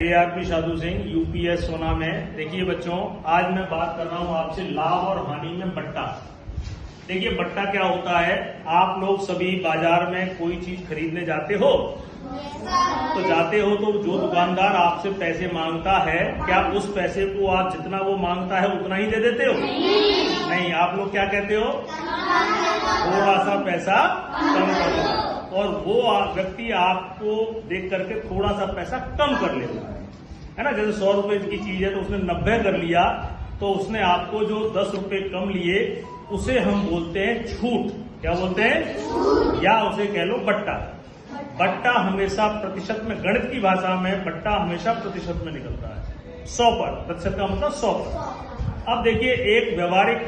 ARP Sadhu Singh UPS सोना में। देखिए बच्चों, आज मैं बात कर रहा हूँ आपसे लाभ और हानि में बट्टा। देखिए बट्टा क्या होता है। आप लोग सभी बाजार में कोई चीज खरीदने जाते हो तो जो दुकानदार आपसे पैसे मांगता है, क्या उस पैसे को आप जितना वो मांगता है उतना ही दे देते हो? नहीं, आप लोग क्या कहते हो? थोड़ा सा पैसा कम कर दो। और वो व्यक्ति आपको देख करके थोड़ा सा पैसा कम कर लेता है ना। जैसे 100 रुपए की चीज है तो उसने 90 कर लिया, तो उसने आपको जो 10 रुपए कम लिए उसे हम बोलते हैं छूट। क्या बोलते हैं? या उसे कह लो बट्टा। बट्टा हमेशा प्रतिशत में, गणित की भाषा में बट्टा हमेशा प्रतिशत में निकलता है। 100 पर, प्रतिशत का मतलब 100 पर। अब देखिए एक व्यवहारिक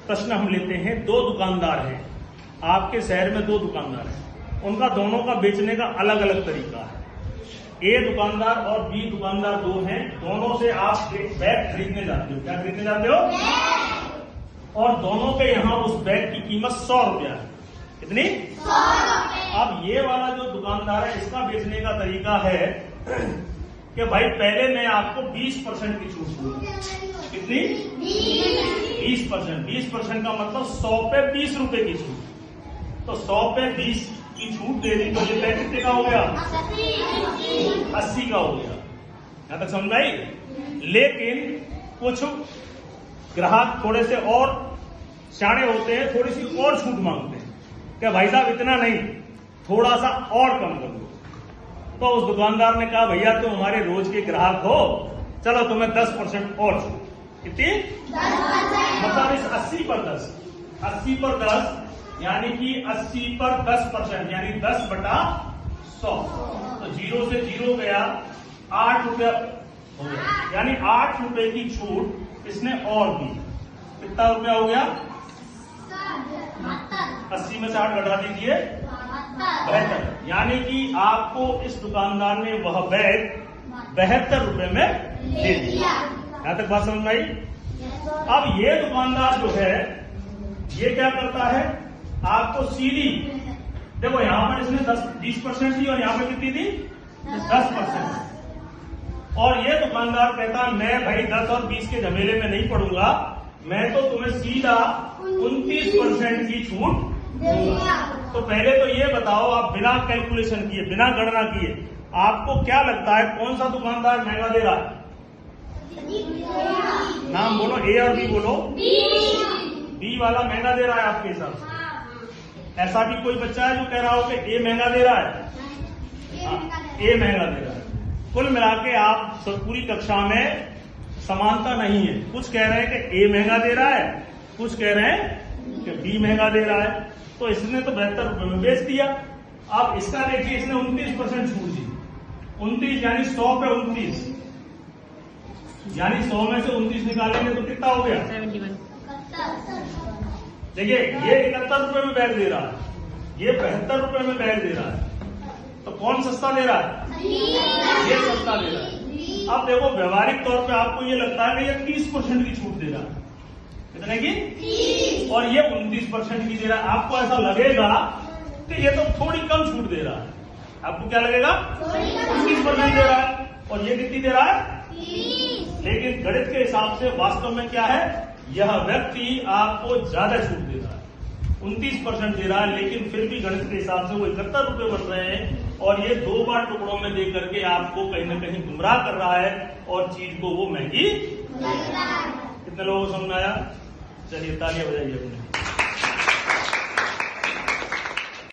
प्रश्न हम लेते हैं। 2 दुकानदार हैं आपके शहर में, 2 दुकानदार हैं, उनका दोनों का बेचने का अलग अलग तरीका है। ए दुकानदार और बी दुकानदार 2 हैं, दोनों से आप एक बैग खरीदने जाते हो। क्या खरीदने जाते हो? और दोनों के यहाँ उस बैग की कीमत 100 रुपया है। कितनी? 100 रुपये। अब ये वाला जो दुकानदार है, इसका बेचने का तरीका है कि भाई पहले मैं आपको 20% की छूट दूंगा। कितनी? 20%। 20% का मतलब 100 पे 20 रुपए की छूट। तो 100 पे 20 की छूट दे दी तो ये बैग कितने का हो गया? 80 का हो गया। यहां तक समझ आई? लेकिन कुछ ग्राहक थोड़े से और शाणे होते हैं, थोड़ी सी और छूट मांगते हैं कि भाई साहब इतना नहीं, थोड़ा सा और कम कर दो। तो उस दुकानदार ने कहा भैया तुम हमारे रोज के ग्राहक हो, चलो तुम्हें 10% और छूट। कितनी? 10%। मतलब इस 80 पर 10, 80 पर 10 यानी कि 80 पर 10%, यानी 10/100। तो 0 से 0 गया, 8 रुपया हो गया, यानी 8 रुपए की छूट इसने और दी। कितना रुपया हो गया? 80 में से 8 घटा दीजिए, 72। यानी कि आपको इस दुकानदार ने वह बैग 72 रुपए में दे दिया। यहां तक बात समझ में आई? अब ये दुकानदार जो है ये क्या करता है, आपको सीधी, देखो यहां पर इसने 20% दी और यहां पर कितनी दी? 10%। और ये दुकानदार कहता मैं भाई 10 और 20 के झमेले में नहीं पड़ूंगा, मैं तो तुम्हें सीधा 29% की छूट दूंगा। तो पहले तो ये बताओ, आप बिना कैलकुलेशन किए, बिना गणना किए, आपको क्या लगता है कौन सा दुकानदार महंगा दे रहा है? नाम बोलो, ए और बी बोलो। बी वाला महंगा दे रहा है आपके हिसाब से? ऐसा भी कोई बच्चा है जो कह रहा हो कि ए महंगा दे रहा है? ए महंगा दे रहा है। कुल मिला के आप पूरी कक्षा में समानता नहीं है। कुछ कह रहे हैं कि ए महंगा दे रहा है, कुछ कह रहे हैं कि बी महंगा दे रहा है। तो इसने तो 72 रुपए में बेच दिया। अब इसका देखिए, इसने 29% छूट दी। 29 यानी 100 पे 29, यानी 100 में से 29 निकालेंगे तो कितना हो गया? 71। देखिए ये 71 रुपए में बैग दे रहा है, ये 72 रुपए में बैग दे रहा है। तो कौन सस्ता दे रहा है? ये सस्ता दे रहा है। अब देखो व्यवहारिक तौर पे आपको ये लगता है कि ये 30% की छूट दे रहा है। कितने की? 30। और ये 29% की दे रहा है। आपको ऐसा लगेगा कि ये तो थोड़ी कम छूट दे रहा है। आपको क्या लगेगा? 29% दे रहा है। और ये कितनी दे रहा है? 30। लेकिन गणित के हिसाब से वास्तव में क्या है, यह व्यक्ति आपको ज्यादा छूट दे रहा है, 29% दे रहा है, लेकिन फिर भी गणित के हिसाब से वो 71 रुपए बन रहे हैं। और ये 2 बार टुकड़ों में दे करके आपको कहीं न कहीं गुमराह कर रहा है और चीज को वो महंगी लग रहा है। कितने लोगों को समझ में आया? चलिए तालियां बजाइए अपने।